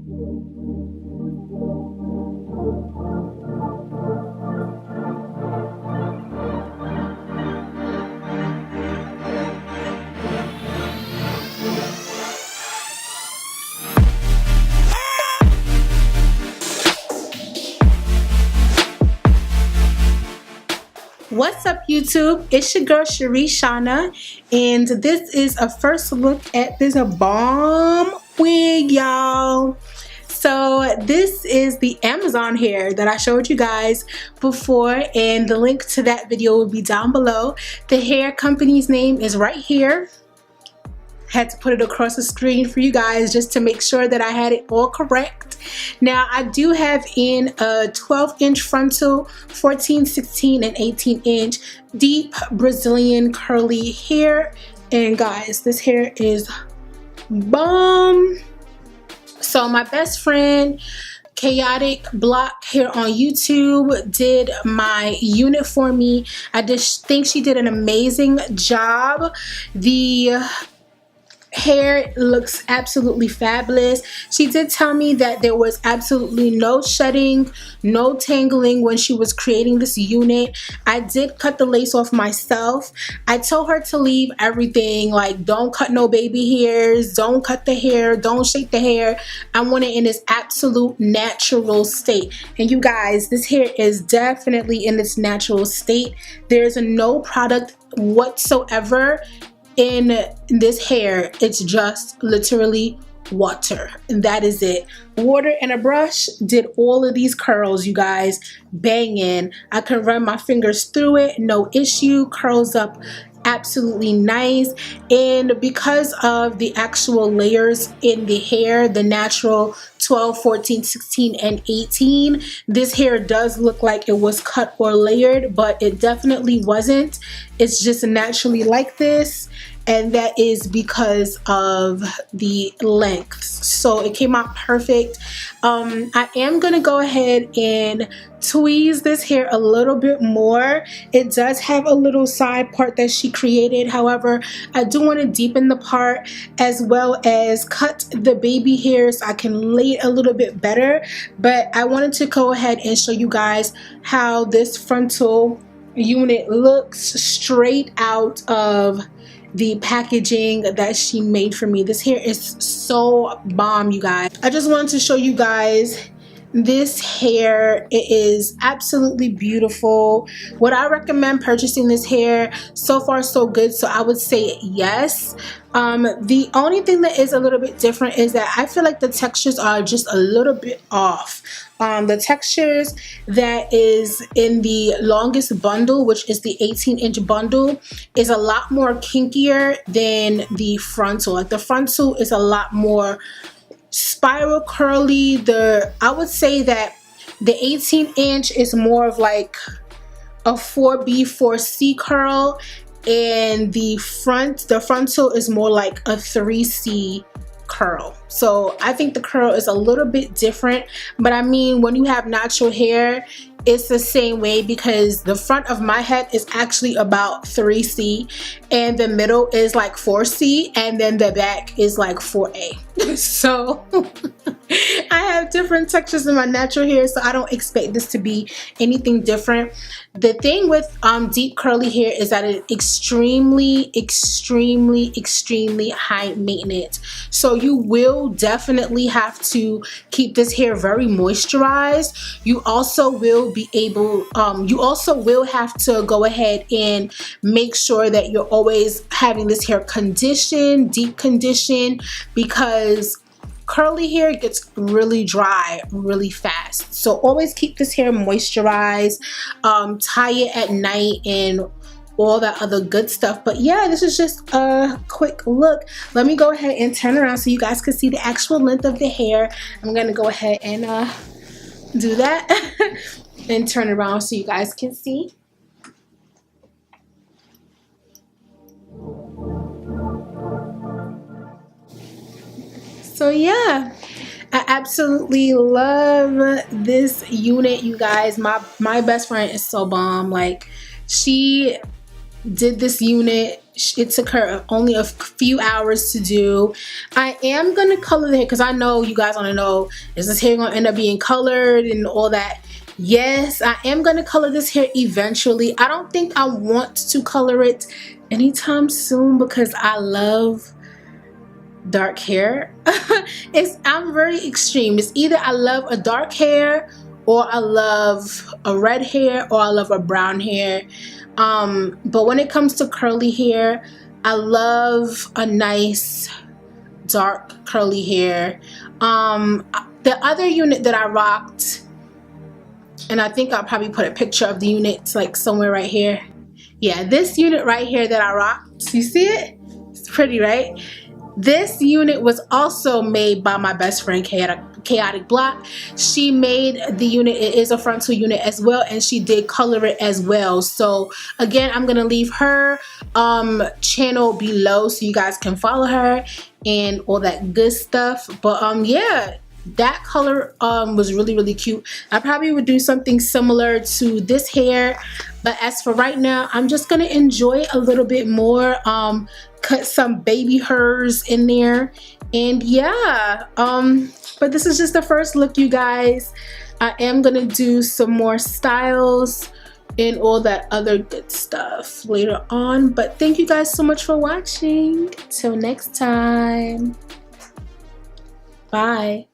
What's up, YouTube? It's your girl ChericeShana, and this is a first look at this bomb wig, y'all. So this is the Amazon hair that I showed you guys before, and the link to that video will be down below. The hair company's name is right here. Had to put it across the screen for you guys just to make sure that I had it all correct. Now I do have in a 12-inch frontal, 14, 16, and 18-inch deep Brazilian curly hair. And guys, this hair is bomb. So my best friend Chaotic Block here on YouTube did my unit for me. I just think she did an amazing job. The hair looks absolutely fabulous. She did tell me that there was absolutely no shedding, no tangling when she was creating this unit. I did cut the lace off myself. I told her to leave everything, like don't cut no baby hairs, don't cut the hair, don't shake the hair. I want it in its absolute natural state. And you guys, this hair is definitely in its natural state. There's no product whatsoever in this hair. It's just literally water, and that is it. Water and a brush did all of these curls, you guys. Banging. I can run my fingers through it, no issue. Curls up absolutely nice. And because of the actual layers in the hair, the natural 12, 14, 16, and 18, this hair does look like it was cut or layered, but it definitely wasn't. It's just naturally like this, and that is because of the length. So it came out perfect. I am gonna go ahead and tweeze this hair a little bit more. It does have a little side part that she created. However, I do want to deepen the part as well as cut the baby hair so I can lay it a little bit better. But I wanted to go ahead and show you guys how this frontal unit looks straight out of the packaging that she made for me. This hair is so bomb, you guys. I just wanted to show you guys this hair. It is absolutely beautiful. Would I recommend purchasing this hair? So far so good, so I would say yes. The only thing that is a little bit different is that I feel like the textures are just a little bit off. The textures that is in the longest bundle, which is the 18-inch bundle, is a lot more kinkier than the frontal. Like the frontal is a lot more spiral curly. I would say that the 18-inch is more of like a 4B, 4C curl, and the frontal is more like a 3C curl. So I think the curl is a little bit different, but I mean, when you have natural hair, it's the same way, because the front of my head is actually about 3C, and the middle is like 4C, and then the back is like 4A. So I have different textures in my natural hair, so I don't expect this to be anything different. The thing with deep curly hair is that it's extremely high maintenance. So you will definitely have to keep this hair very moisturized. You also will be able, you also will have to go ahead and make sure that you're always having this hair conditioned, deep conditioned, because curly hair gets really dry really fast. So always keep this hair moisturized, tie it at night, and all that other good stuff. But yeah, this is just a quick look. Let me go ahead and turn around so you guys can see the actual length of the hair. I'm gonna go ahead and do that and turn around so you guys can see. So yeah, I absolutely love this unit, you guys. My best friend is so bomb. Like, she did this unit. It took her only a few hours to do. I am gonna color the hair because I know you guys want to know, is this hair gonna end up being colored and all that? Yes, I am gonna color this hair eventually. I don't think I want to color it anytime soon because I love dark hair. I'm very extreme. It's either I love a dark hair, or I love a red hair, or I love a brown hair. But when it comes to curly hair, I love a nice dark curly hair. The other unit that I rocked, and I think I'll probably put a picture of the unit like somewhere right here. Yeah, this unit right here that I rocked, you see it? It's pretty, right? This unit was also made by my best friend, Chaotic Block. She made the unit. It is a frontal unit as well, and she did color it as well. So again, I'm gonna leave her channel below so you guys can follow her and all that good stuff. But yeah, that color was really cute. I probably would do something similar to this hair, but as for right now, I'm just gonna enjoy a little bit more. Cut some baby hairs in there, and yeah, but this is just the first look, you guys. I am gonna do some more styles and all that other good stuff later on, but thank you guys so much for watching. Till next time, bye.